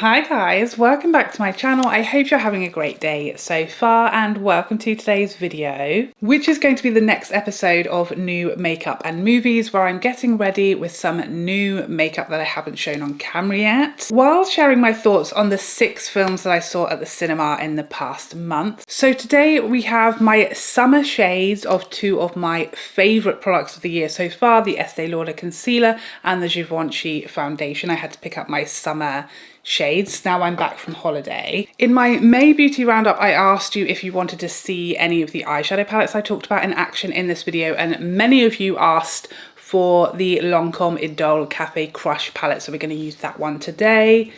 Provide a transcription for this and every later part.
Hi guys, welcome back to my channel. I hope you're having a great day so far and welcome to today's video, which is going to be the next episode of New Makeup and Movies, where I'm getting ready with some new makeup that I haven't shown on camera yet, while sharing my thoughts on the 6 films that I saw at the cinema in the past month. So today we have my summer shades of 2 of my favourite products of the year so far, the Estee Lauder Concealer and the Givenchy Foundation. I had to pick up my summer shades now I'm back from holiday. In my May beauty roundup, I asked you if you wanted to see any of the eyeshadow palettes I talked about in action in this video, and many of you asked for the Lancome Café Crush palette, so we're going to use that one today.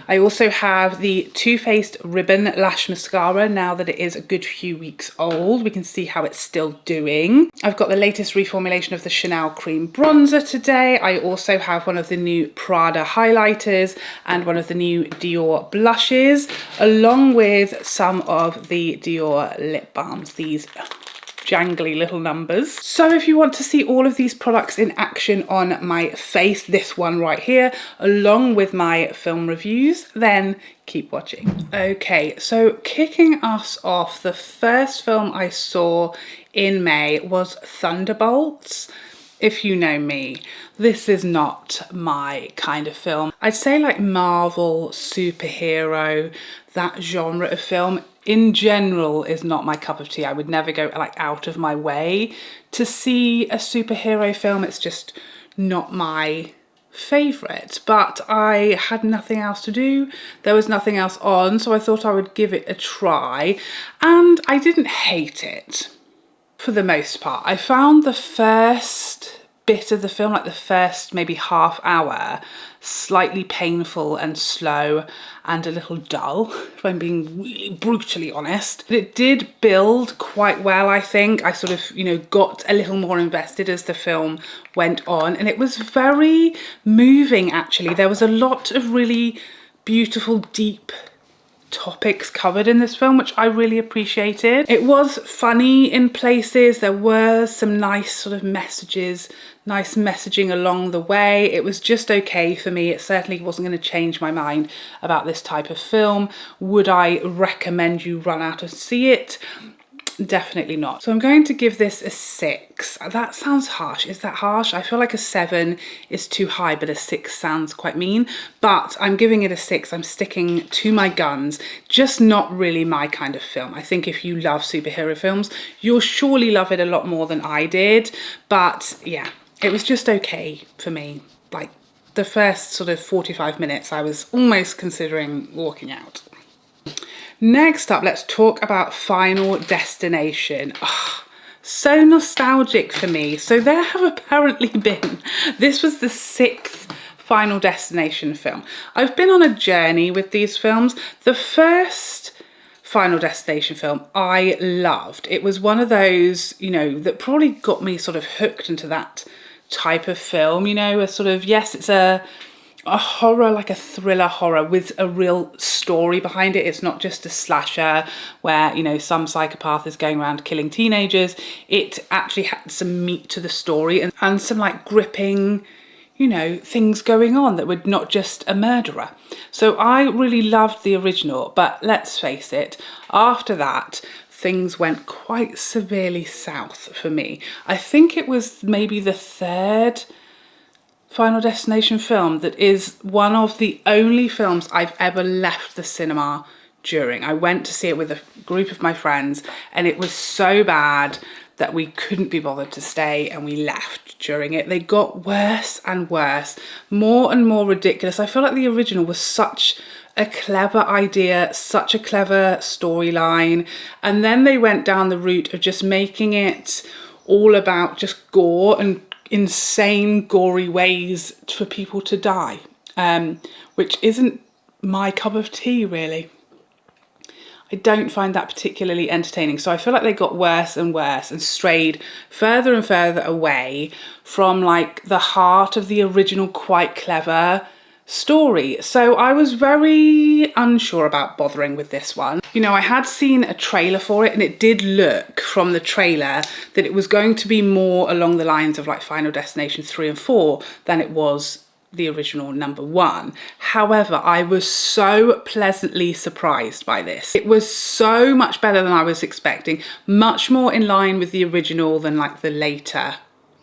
I also have the Too Faced Ribbon Lash Mascara. Now that it is a good few weeks old, we can see how it's still doing. I've got the latest reformulation of the Chanel Cream Bronzer today. I also have one of the new Prada Highlighters and one of the new Dior blushes, along with some of the Dior lip balms, these jangly little numbers. So if you want to see all of these products in action on my face, this one right here, along with my film reviews, then keep watching. Okay, so kicking us off, the first film I saw in May was Thunderbolts. If you know me, this is not my kind of film. I'd say like Marvel, superhero, that genre of film in general is not my cup of tea. I would never go like out of my way to see a superhero film. It's just not my favourite, but I had nothing else to do. There was nothing else on, so I thought I would give it a try, and I didn't hate it for the most part. I found the first bit of the film, like the first maybe half hour, slightly painful and slow and a little dull, if I'm being really brutally honest. But it did build quite well, I think. I sort of, got a little more invested as the film went on, and it was very moving actually. There was a lot of really beautiful, deep topics covered in this film, which I really appreciated. It was funny in places. There were some nice sort of messages, nice messaging along the way. It was just okay for me. It certainly wasn't going to change my mind about this type of film. Would I recommend you run out and see it? Definitely not. So I'm going to give this a 6. That sounds harsh. Is that harsh? I feel like a 7 is too high, but a 6 sounds quite mean. But I'm giving it a 6. I'm sticking to my guns. Just not really my kind of film. I think if you love superhero films, you'll surely love it a lot more than I did. But yeah, it was just okay for me. Like the first sort of 45 minutes, I was almost considering walking out. Next up, let's talk about Final Destination. Oh, so nostalgic for me. So there have apparently been, this was the 6th Final Destination film. I've been on a journey with these films. The first Final Destination film I loved. It was one of those, that probably got me sort of hooked into that type of film, a sort of, yes, it's a horror, like a thriller horror with a real story behind it. It's not just a slasher where, some psychopath is going around killing teenagers. It actually had some meat to the story and some like gripping, things going on that were not just a murderer. So I really loved the original, but let's face it, after that, things went quite severely south for me. I think it was maybe the 3rd Final Destination film that is one of the only films I've ever left the cinema during. I went to see it with a group of my friends, and it was so bad that we couldn't be bothered to stay and we left during it. They got worse and worse, more and more ridiculous. I feel like the original was such a clever idea, such a clever storyline, and then they went down the route of just making it all about just gore and insane gory ways for people to die, which isn't my cup of tea really. I don't find that particularly entertaining. So I feel like they got worse and worse and strayed further and further away from like the heart of the original quite clever story. So I was very unsure about bothering with this one. I had seen a trailer for it, and it did look from the trailer that it was going to be more along the lines of like Final Destination 3 and 4 than it was the original #1. However, I was so pleasantly surprised by this. It was so much better than I was expecting, much more in line with the original than like the later,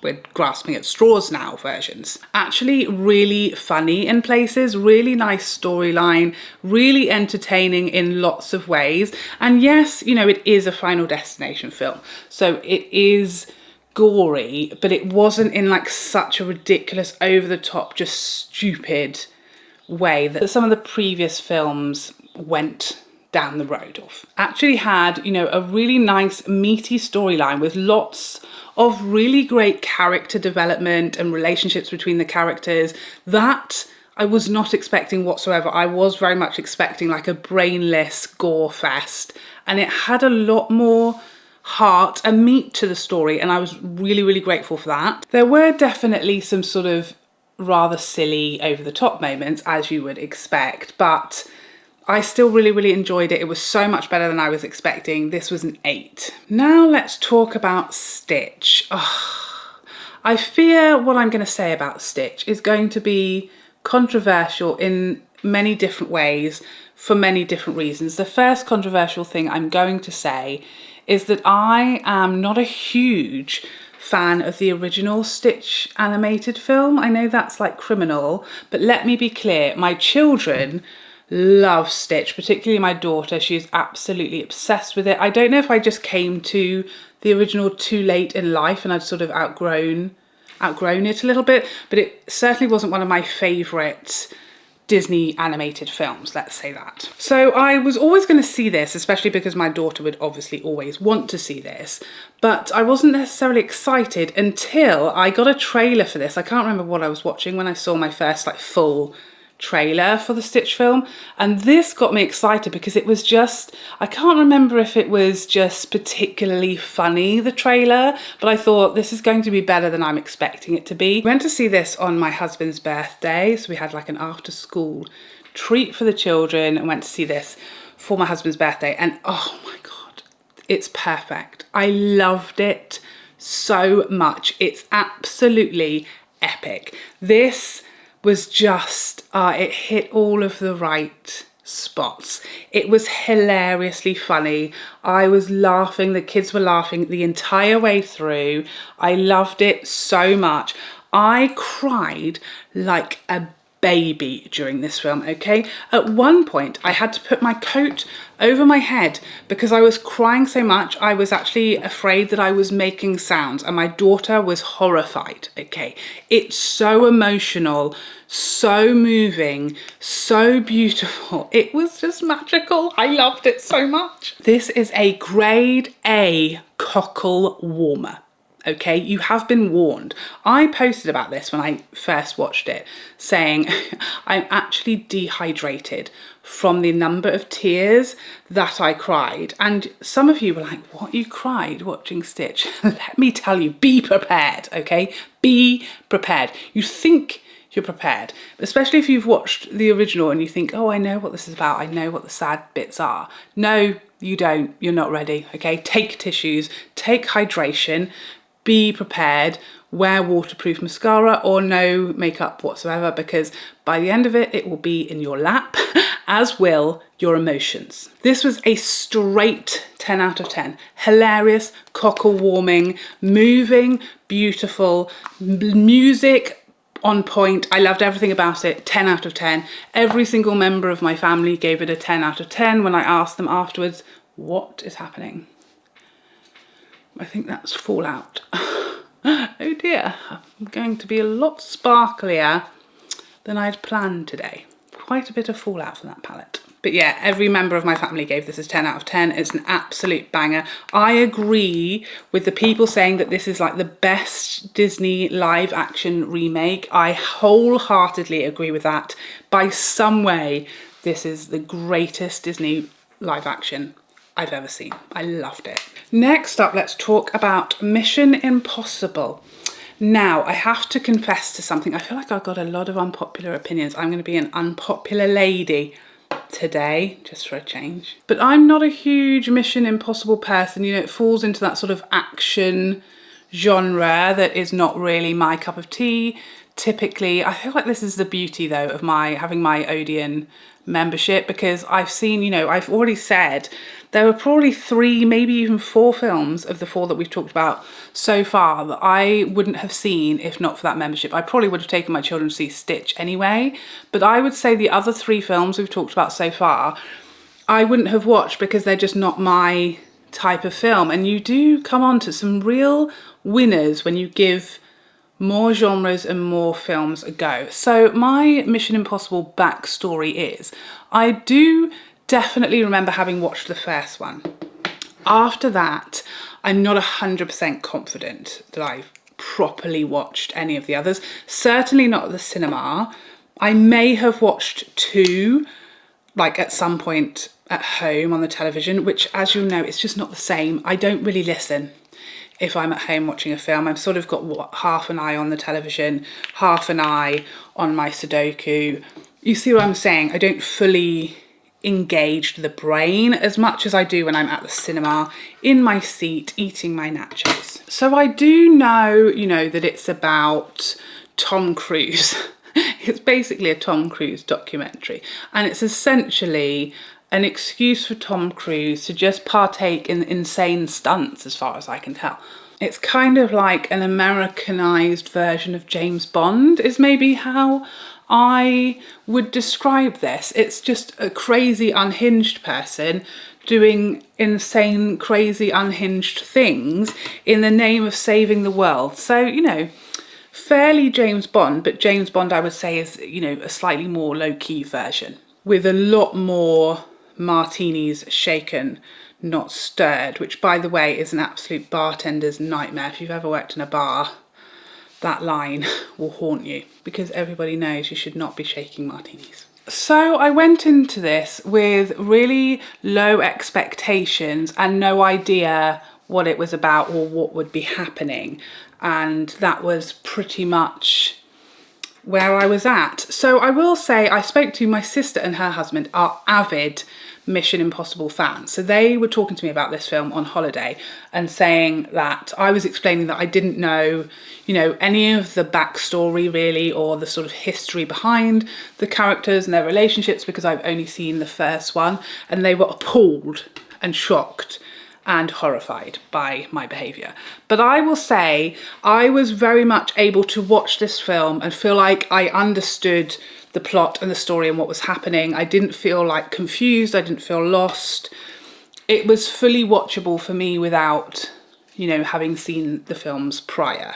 we're grasping at straws now versions. Actually really funny in places, really nice storyline, really entertaining in lots of ways. And yes, you know, it is a Final Destination film, so it is gory, but it wasn't in like such a ridiculous, over the top, just stupid way that some of the previous films went down the road of. Actually had, you know, a really nice meaty storyline with lots of really great character development and relationships between the characters that I was not expecting whatsoever. I was very much expecting like a brainless gore fest, and it had a lot more heart and meat to the story, and I was really, really grateful for that. There were definitely some sort of rather silly, over the top moments, as you would expect, but I still really, really enjoyed it. It was so much better than I was expecting. This was an 8. Now let's talk about Stitch. Oh, I fear what I'm going to say about Stitch is going to be controversial in many different ways for many different reasons. The first controversial thing I'm going to say is that I am not a huge fan of the original Stitch animated film. I know that's like criminal, but let me be clear, my children love Stitch, particularly my daughter. She is absolutely obsessed with it. I don't know if I just came to the original too late in life and I'd sort of outgrown it a little bit, but it certainly wasn't one of my favourite Disney animated films, let's say that. So I was always going to see this, especially because my daughter would obviously always want to see this, but I wasn't necessarily excited until I got a trailer for this. I can't remember what I was watching when I saw my first like full trailer for the Stitch film, and this got me excited because it was just, I can't remember if it was just particularly funny, the trailer, but I thought this is going to be better than I'm expecting it to be. We went to see this on my husband's birthday, so we had like an after school treat for the children and went to see this for my husband's birthday, and oh my god, it's perfect. I loved it so much. It's absolutely epic. This was just, it hit all of the right spots. It was hilariously funny. I was laughing, the kids were laughing the entire way through. I loved it so much. I cried like a baby during this film, okay? At one point, I had to put my coat over my head because I was crying so much. I was actually afraid that I was making sounds, and my daughter was horrified, okay? It's so emotional, so moving, so beautiful. It was just magical. I loved it so much. This is a grade A cockle warmer. Okay, you have been warned. I posted about this when I first watched it, saying I'm actually dehydrated from the number of tears that I cried. And some of you were like, what, you cried watching Stitch? Let me tell you, be prepared, okay? Be prepared. You think you're prepared, especially if you've watched the original and you think, oh, I know what this is about. I know what the sad bits are. No, you don't. You're not ready, okay? Take tissues, take hydration, be prepared, wear waterproof mascara or no makeup whatsoever, because by the end of it, it will be in your lap, as will your emotions. This was a straight 10 out of 10. Hilarious, cockle warming, moving, beautiful, music on point. I loved everything about it. 10 out of 10. Every single member of my family gave it a 10 out of 10 when I asked them afterwards, what is happening? I think that's fallout. Oh dear, I'm going to be a lot sparklier than I'd planned today. Quite a bit of fallout from that palette. But yeah, every member of my family gave this a 10 out of 10. It's an absolute banger. I agree with the people saying that this is like the best Disney live action remake. I wholeheartedly agree with that. By some way, this is the greatest Disney live action I've ever seen. I loved it. Next up, let's talk about Mission Impossible. Now, I have to confess to something. I feel like I've got a lot of unpopular opinions. I'm going to be an unpopular lady today, just for a change. But I'm not a huge Mission Impossible person. You know, it falls into that sort of action genre that is not really my cup of tea. typically, I feel like this is the beauty though of having my Odeon membership, because I've seen, you know, I've already said there were probably 3, maybe even 4 films of the 4 that we've talked about so far that I wouldn't have seen if not for that membership. I probably would have taken my children to see Stitch anyway, but I would say the other 3 films we've talked about so far I wouldn't have watched because they're just not my type of film. And you do come on to some real winners when you give more genres and more films a go. So my Mission Impossible backstory is, I do definitely remember having watched the first one. After that, I'm not 100% confident that I've properly watched any of the others. Certainly not at the cinema. I may have watched 2, like at some point at home on the television, which, as you'll know, it's just not the same. I don't really listen if I'm at home watching a film. I've sort of got half an eye on the television, half an eye on my Sudoku. You see what I'm saying? I don't fully engage the brain as much as I do when I'm at the cinema, in my seat, eating my nachos. So I do know, you know, that it's about Tom Cruise. It's basically a Tom Cruise documentary, and it's essentially an excuse for Tom Cruise to just partake in insane stunts, as far as I can tell. It's kind of like an Americanized version of James Bond, is maybe how I would describe this. It's just a crazy, unhinged person doing insane, crazy, unhinged things in the name of saving the world. So, you know, fairly James Bond, but James Bond, I would say, is, you know, a slightly more low-key version with a lot more martinis shaken, not stirred, which, by the way, is an absolute bartender's nightmare. If you've ever worked in a bar, that line will haunt you, because everybody knows you should not be shaking martinis. So I went into this with really low expectations and no idea what it was about or what would be happening. And that was pretty much where I was at. So I will say, I spoke to my sister and her husband, are avid Mission Impossible fans. So they were talking to me about this film on holiday and saying that I was explaining that I didn't know, you know, any of the backstory really, or the sort of history behind the characters and their relationships, because I've only seen the first one, and they were appalled and shocked and horrified by my behaviour. But I will say I was very much able to watch this film and feel like I understood the plot and the story and what was happening. I didn't feel like confused, I didn't feel lost. It was fully watchable for me without, you know, having seen the films prior.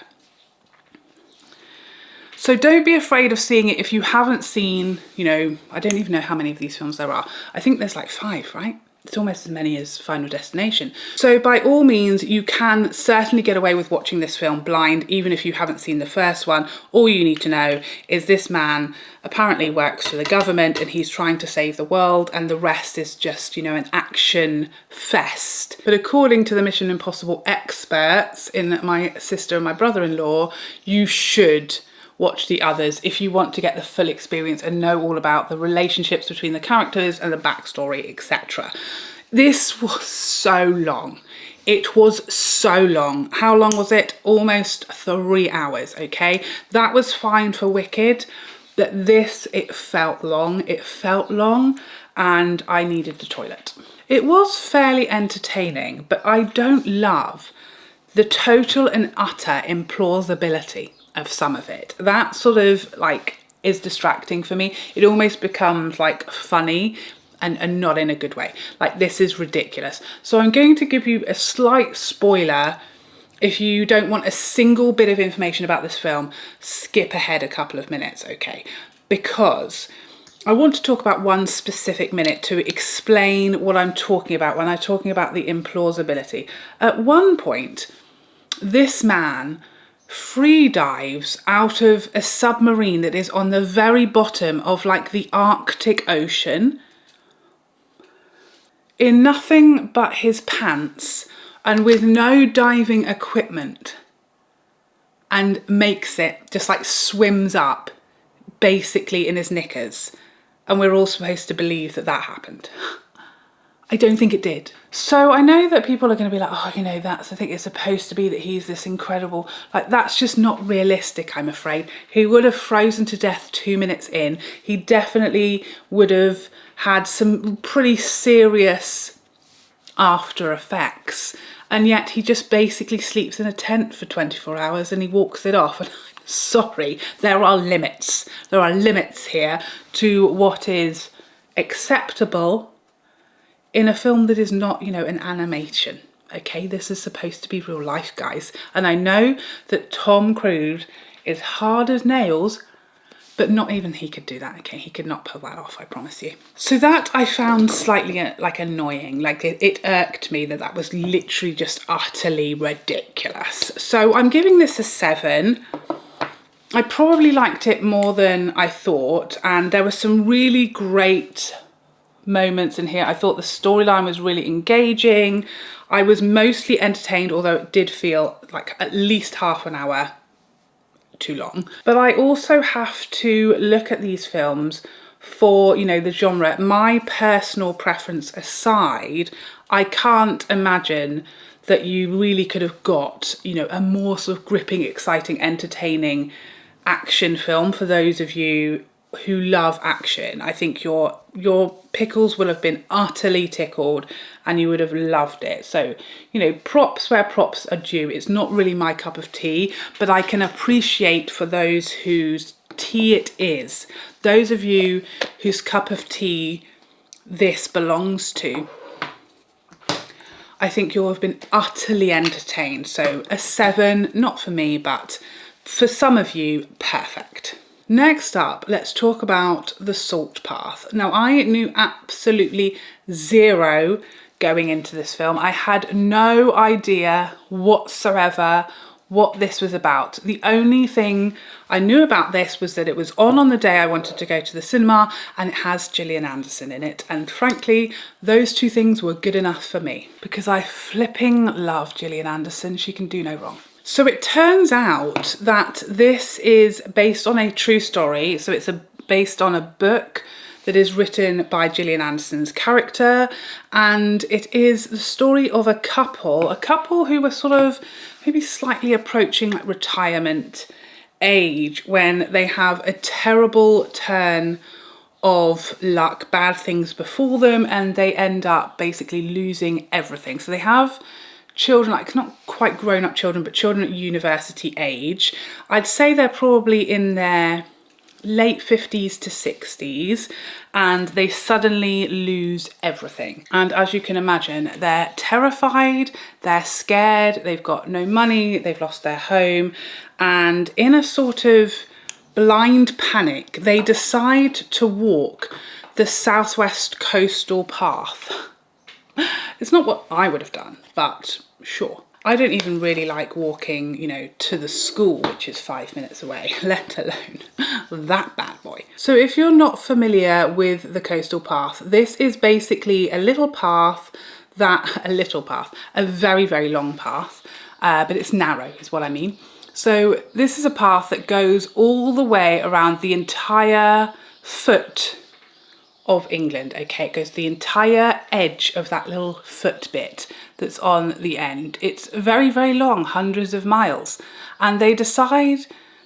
So don't be afraid of seeing it if you haven't seen, you know, I don't even know how many of these films there are. I think there's like 5, right? It's almost as many as Final Destination. So by all means, you can certainly get away with watching this film blind, even if you haven't seen the first one. All you need to know is this man apparently works for the government and he's trying to save the world, and the rest is just, you know, an action fest. But according to the Mission Impossible experts in my sister and my brother-in-law, you should watch the others if you want to get the full experience and know all about the relationships between the characters and the backstory, etc. This was so long. It was so long. How long was it? Almost 3 hours, okay? That was fine for Wicked, but this, it felt long. It felt long and I needed the toilet. It was fairly entertaining, but I don't love the total and utter implausibility of some of it. That sort of like is distracting for me. It almost becomes like funny and not in a good way. Like, this is ridiculous. So I'm going to give you a slight spoiler. If you don't want a single bit of information about this film, skip ahead a couple of minutes, okay? Because I want to talk about one specific minute to explain what I'm talking about when I'm talking about the implausibility. At one point, this man free dives out of a submarine that is on the very bottom of like the Arctic Ocean in nothing but his pants and with no diving equipment, and makes it, just like swims up basically in his knickers, and we're all supposed to believe that that happened. I don't think it did. So I know that people are going to be like, oh, you know, I think it's supposed to be that he's this incredible, like that's just not realistic, I'm afraid. He would have frozen to death 2 minutes in. He definitely would have had some pretty serious after effects. And yet he just basically sleeps in a tent for 24 hours and he walks it off. And I'm sorry, there are limits. There are limits here to what is acceptable in a film that is not, you know, an animation. Okay, this is supposed to be real life, guys. And I know that Tom Cruise is hard as nails, but not even he could do that, okay? He could not pull that off, I promise you. So that I found slightly like annoying. Like it irked me that was literally just utterly ridiculous. So I'm giving this a 7. I probably liked it more than I thought, and there were some really great moments in here. I thought the storyline was really engaging. I was mostly entertained, although it did feel like at least half an hour too long. But I also have to look at these films for, you know, the genre. My personal preference aside, I can't imagine that you really could have got, you know, a more sort of gripping, exciting, entertaining action film for those of you who love action. I think your pickles will have been utterly tickled and you would have loved it. So, you know, props where props are due. It's not really my cup of tea, but I can appreciate for those whose tea it is. Those of you whose cup of tea this belongs to, I think you'll have been utterly entertained. So a 7, not for me, but for some of you, perfect. Next up, let's talk about the salt path. Now, I knew absolutely zero going into this film. I had no idea whatsoever what this was about. The only thing I knew about this was that it was on the day I wanted to go to the cinema, and it has Gillian Anderson in it. And frankly, those two things were good enough for me because I flipping love Gillian Anderson. She can do no wrong. So it turns out that this is based on a true story. So it's based on a book that is written by Gillian Anderson's character. And it is the story of a couple who were sort of maybe slightly approaching like retirement age when they have a terrible turn of luck, bad things befall them, and they end up basically losing everything. So they have children, like not quite grown-up children, but children at university age. I'd say they're probably in their late 50s to 60s, and they suddenly lose everything. And as you can imagine, they're terrified, they're scared, they've got no money, they've lost their home, and in a sort of blind panic, they decide to walk the southwest coastal path. It's not what I would have done, but sure. I don't even really like walking, you know, to the school, which is 5 minutes away, let alone that bad boy. So if you're not familiar with the coastal path, this is basically a little path a very, very long path, but it's narrow is what I mean. So this is a path that goes all the way around the entire foot of England, okay? It goes the entire edge of that little foot bit that's on the end. It's very, very long, hundreds of miles. And they decide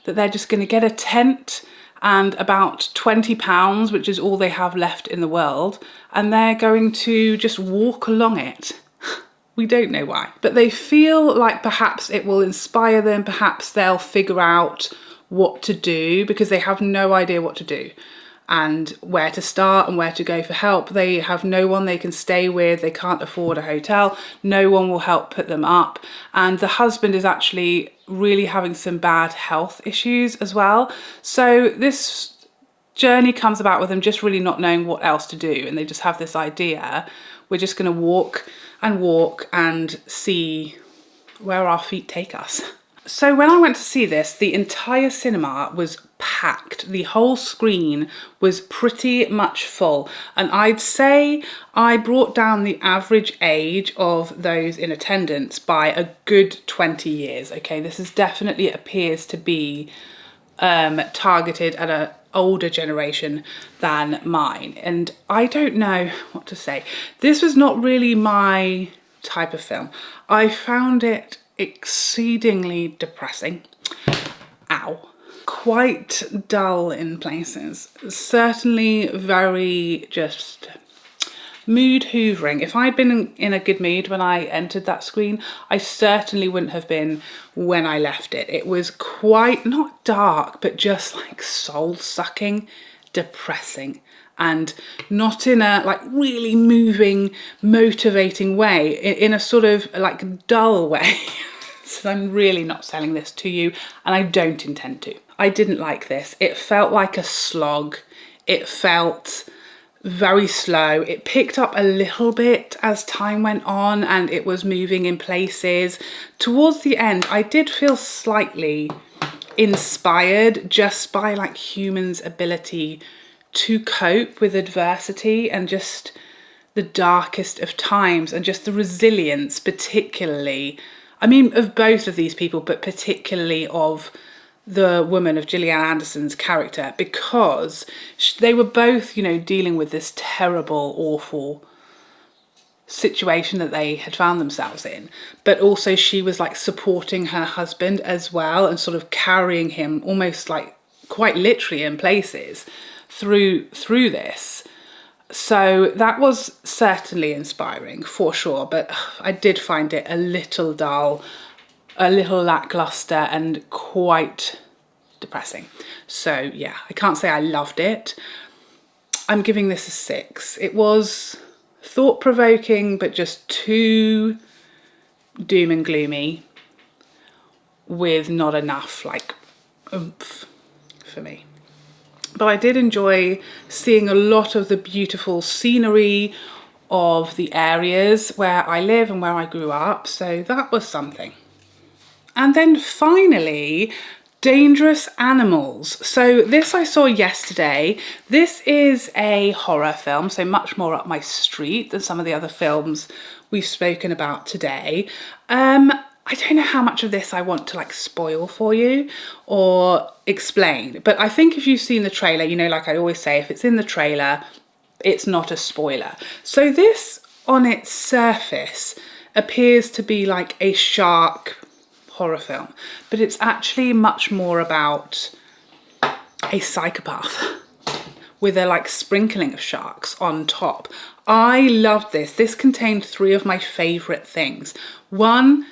that they're just going to get a tent and about £20, which is all they have left in the world, and they're going to just walk along it. We don't know why. But they feel like perhaps it will inspire them, perhaps they'll figure out what to do because they have no idea what to do and where to start and where to go for help. They have no one they can stay with, they can't afford a hotel, no one will help put them up, and the husband is actually really having some bad health issues as well. So this journey comes about with them just really not knowing what else to do, and they just have this idea, we're just going to walk and see where our feet take us. So when I went to see this, the entire cinema was packed. The whole screen was pretty much full. And I'd say I brought down the average age of those in attendance by a good 20 years. Okay, this is definitely appears to be targeted at a older generation than mine, and I don't know what to say. This was not really my type of film. I found it exceedingly depressing. Ow. Quite dull in places. Certainly very just mood hoovering. If I'd been in a good mood when I entered that screen, I certainly wouldn't have been when I left it. It was quite, not dark, but just like soul-sucking, depressing, and not in a like really moving, motivating way, in a sort of like dull way. So I'm really not selling this to you, and I don't intend to. I didn't like this. It felt like a slog. It felt very slow. It picked up a little bit as time went on and it was moving in places. Towards the end, I did feel slightly inspired just by like humans' ability to cope with adversity and just the darkest of times, and just the resilience, particularly, I mean, of both of these people, but particularly of the woman, of Gillian Anderson's character, because they were both, you know, dealing with this terrible, awful situation that they had found themselves in, but also she was like supporting her husband as well, and sort of carrying him almost like quite literally in places through this. So that was certainly inspiring for sure, but I did find it a little dull, a little lackluster, and quite depressing. So yeah, I can't say I loved it. I'm giving this a 6. It was thought-provoking, but just too doom and gloomy, with not enough like oomph for me. But I did enjoy seeing a lot of the beautiful scenery of the areas where I live and where I grew up, so that was something. And then finally, Dangerous Animals. So this I saw yesterday. This is a horror film, so much more up my street than some of the other films we've spoken about today. I don't know how much of this I want to like spoil for you or explain, but I think if you've seen the trailer, you know, like I always say, if it's in the trailer, it's not a spoiler. So this, on its surface, appears to be like a shark horror film, but it's actually much more about a psychopath with a like sprinkling of sharks on top. I loved this. This contained 3 of my favorite things. 1,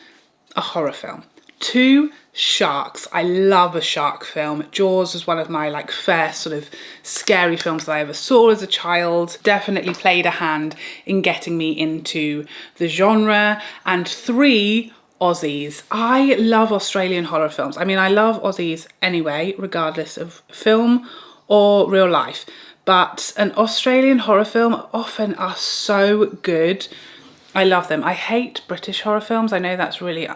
a horror film. 2, sharks. I love a shark film. Jaws was one of my like first sort of scary films that I ever saw as a child. Definitely played a hand in getting me into the genre. And 3, Aussies. I love Australian horror films. I mean, I love Aussies anyway, regardless of film or real life. But an Australian horror film often are so good. I love them. I hate British horror films. I know that's really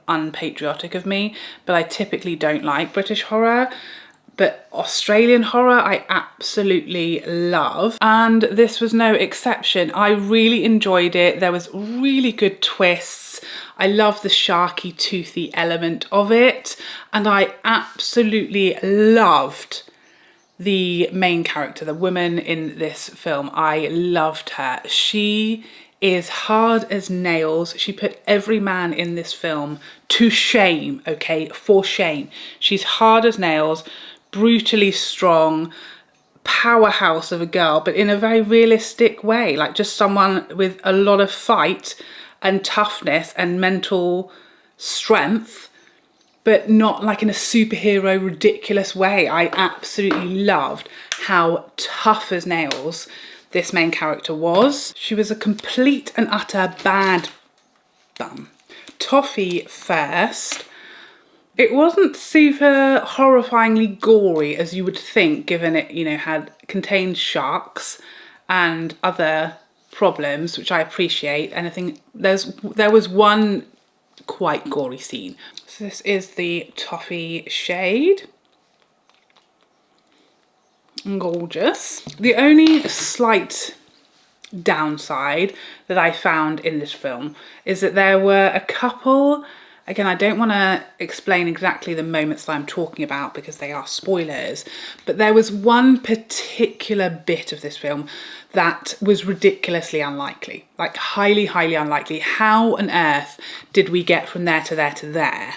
unpatriotic of me, but I typically don't like British horror. But Australian horror I absolutely love, and this was no exception. I really enjoyed it. There was really good twists. I love the sharky, toothy element of it, and I absolutely loved the main character, the woman in this film. I loved her. She is hard as nails. She put every man in this film to shame, okay, for shame. She's hard as nails, brutally strong, powerhouse of a girl, but in a very realistic way, like just someone with a lot of fight and toughness and mental strength, but not like in a superhero ridiculous way. I absolutely loved how tough as nails this main character was. She was a complete and utter bad bum. Toffee first. It wasn't super horrifyingly gory as you would think, given it, you know, had contained sharks and other problems, which I appreciate. And I think there was one quite gory scene. So this is the Toffee shade. Gorgeous. The only slight downside that I found in this film is that there were a couple Again, I don't want to explain exactly the moments that I'm talking about because they are spoilers, but there was one particular bit of this film that was ridiculously unlikely, like highly, highly unlikely. How on earth did we get from there to there to there?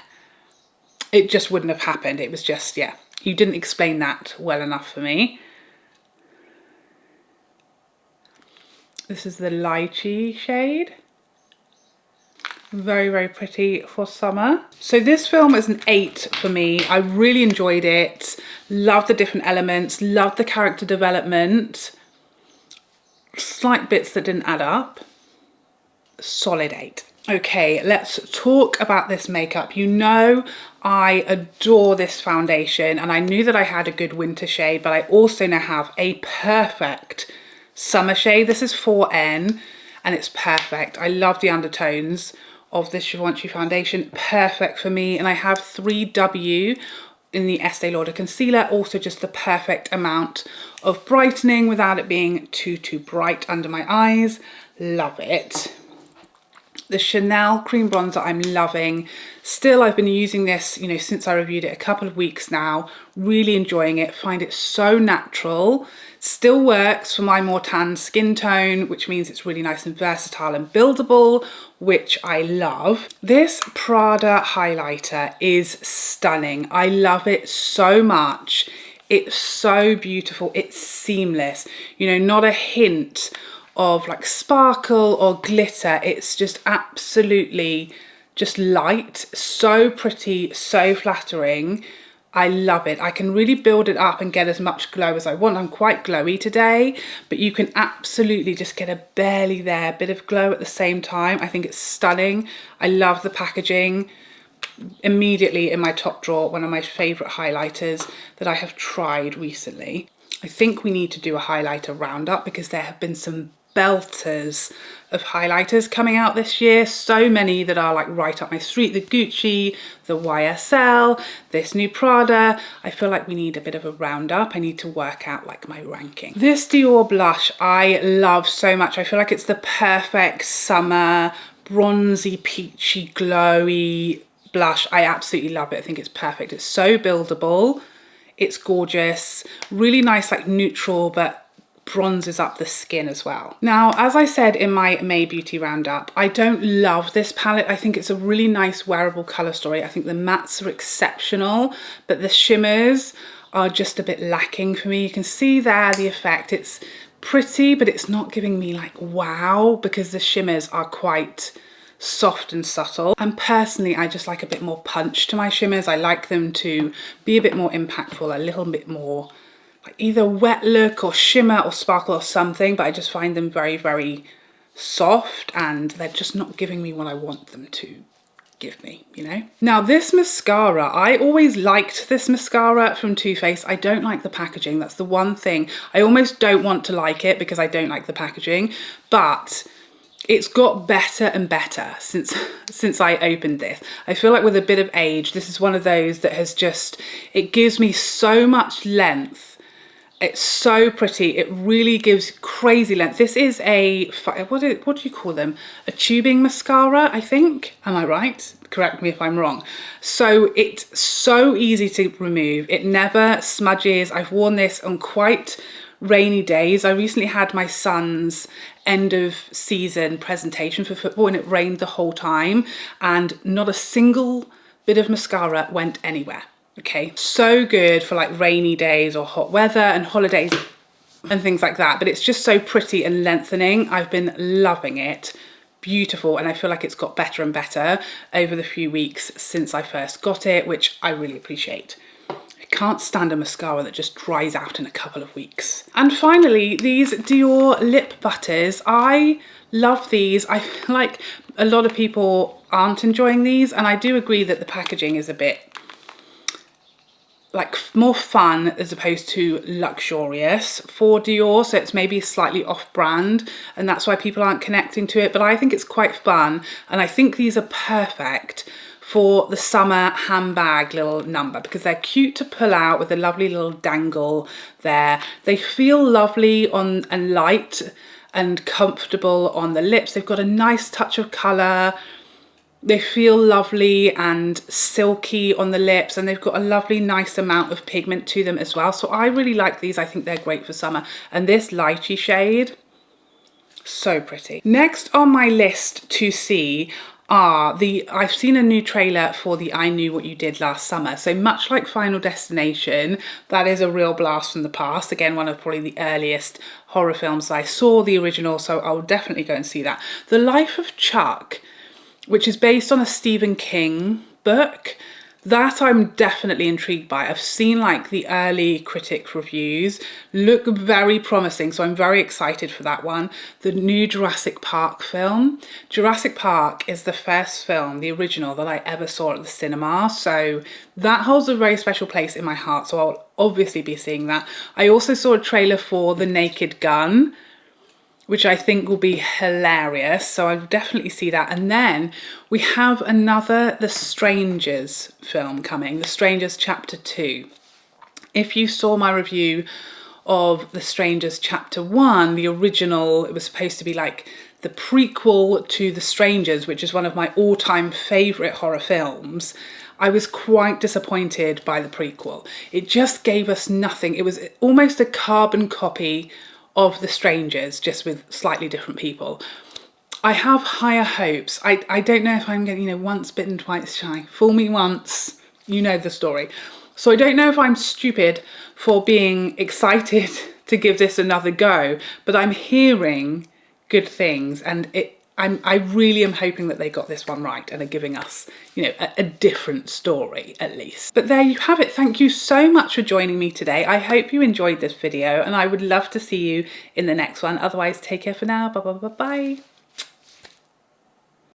It just wouldn't have happened. It was just, yeah, you didn't explain that well enough for me. This is the Lychee shade. Very, very pretty for summer. So this film is an 8 for me. I really enjoyed it. Loved the different elements. Loved the character development. Slight bits that didn't add up. Solid 8. Okay, let's talk about this makeup. You know I adore this foundation, and I knew that I had a good winter shade, but I also now have a perfect summer shade. This is 4N and it's perfect. I love the undertones of this Givenchy foundation. Perfect for me. And I have 3W in the Estee Lauder concealer. Also just the perfect amount of brightening without it being too bright under my eyes. Love it. The Chanel cream bronzer I'm loving. Still, I've been using this, you know, since I reviewed it a couple of weeks now. Really enjoying it. Find it so natural. Still works for my more tan skin tone, which means it's really nice and versatile and buildable, which I love. This Prada highlighter is stunning. I love it so much. It's so beautiful. It's seamless. You know, not a hint of like sparkle or glitter. It's just absolutely just light, so pretty, so flattering. I love it. I can really build it up and get as much glow as I want. I'm quite glowy today, but you can absolutely just get a barely there bit of glow at the same time. I think it's stunning. I love the packaging. Immediately in my top drawer, one of my favorite highlighters that I have tried recently. I think we need to do a highlighter roundup because there have been some belters of highlighters coming out this year. So many that are like right up my street. The Gucci, the YSL, this new Prada. I feel like we need a bit of a roundup. I need to work out like my ranking. This Dior blush I love so much. I feel like it's the perfect summer bronzy, peachy, glowy blush. I absolutely love it. I think it's perfect. It's so buildable. It's gorgeous. Really nice, like neutral, but bronzes up the skin as well. Now, as I said in my May Beauty Roundup, I don't love this palette. I think it's a really nice wearable colour story. I think the mattes are exceptional, but the shimmers are just a bit lacking for me. You can see there the effect. It's pretty, but it's not giving me like wow, because the shimmers are quite soft and subtle. And personally, I just like a bit more punch to my shimmers. I like them to be a bit more impactful, a little bit more either wet look or shimmer or sparkle or something, but I just find them very, very soft and they're just not giving me what I want them to give me, you know? Now this mascara, I always liked this mascara from Too Faced. I don't like the packaging. That's the one thing. I almost don't want to like it because I don't like the packaging, but it's got better and better since I opened this. I feel like with a bit of age, this is one of those that has just, it gives me so much length. It's so pretty. It really gives crazy length. This is a, what do you call them? A tubing mascara, I think. Am I right? Correct me if I'm wrong. So it's so easy to remove. It never smudges. I've worn this on quite rainy days. I recently had my son's end of season presentation for football and it rained the whole time and not a single bit of mascara went anywhere. Okay, so good for like rainy days or hot weather and holidays and things like that. But it's just so pretty and lengthening. I've been loving it. Beautiful. And I feel like it's got better and better over the few weeks since I first got it, which I really appreciate. I can't stand a mascara that just dries out in a couple of weeks. And finally, these Dior lip butters. I love these. I feel like a lot of people aren't enjoying these. And I do agree that the packaging is a bit like more fun as opposed to luxurious for Dior, so it's maybe slightly off-brand and that's why people aren't connecting to it, but I think it's quite fun and I think these are perfect for the summer handbag little number because they're cute to pull out with a lovely little dangle there. They feel lovely on and light and comfortable on the lips. They've got a nice touch of colour. They feel lovely and silky on the lips, and they've got a lovely nice amount of pigment to them as well. So I really like these. I think they're great for summer. And this Lychee shade, so pretty. Next on my list to see are I've seen a new trailer for the I Knew What You Did Last Summer. So much like Final Destination, that is a real blast from the past. Again, one of probably the earliest horror films I saw, the original, so I'll definitely go and see that. The Life of Chuck, which is based on a Stephen King book, that I'm definitely intrigued by. I've seen like the early critic reviews, look very promising, so I'm very excited for that one. The new Jurassic Park film. Jurassic Park is the first film, the original, that I ever saw at the cinema, so that holds a very special place in my heart, so I'll obviously be seeing that. I also saw a trailer for The Naked Gun, which I think will be hilarious, so I'll definitely see that. And then we have another The Strangers film coming, The Strangers Chapter 2. If you saw my review of The Strangers Chapter 1, the original, it was supposed to be like the prequel to The Strangers, which is one of my all-time favourite horror films. I was quite disappointed by the prequel. It just gave us nothing. It was almost a carbon copy of The Strangers, just with slightly different people. I have higher hopes. I don't know if I'm getting, once bitten, twice shy. Fool me once, you know the story. So I don't know if I'm stupid for being excited to give this another go, but I'm hearing good things, and I really am hoping that they got this one right and are giving us, a different story at least. But there you have it. Thank you so much for joining me today. I hope you enjoyed this video, and I would love to see you in the next one. Otherwise, take care for now. Bye bye bye bye.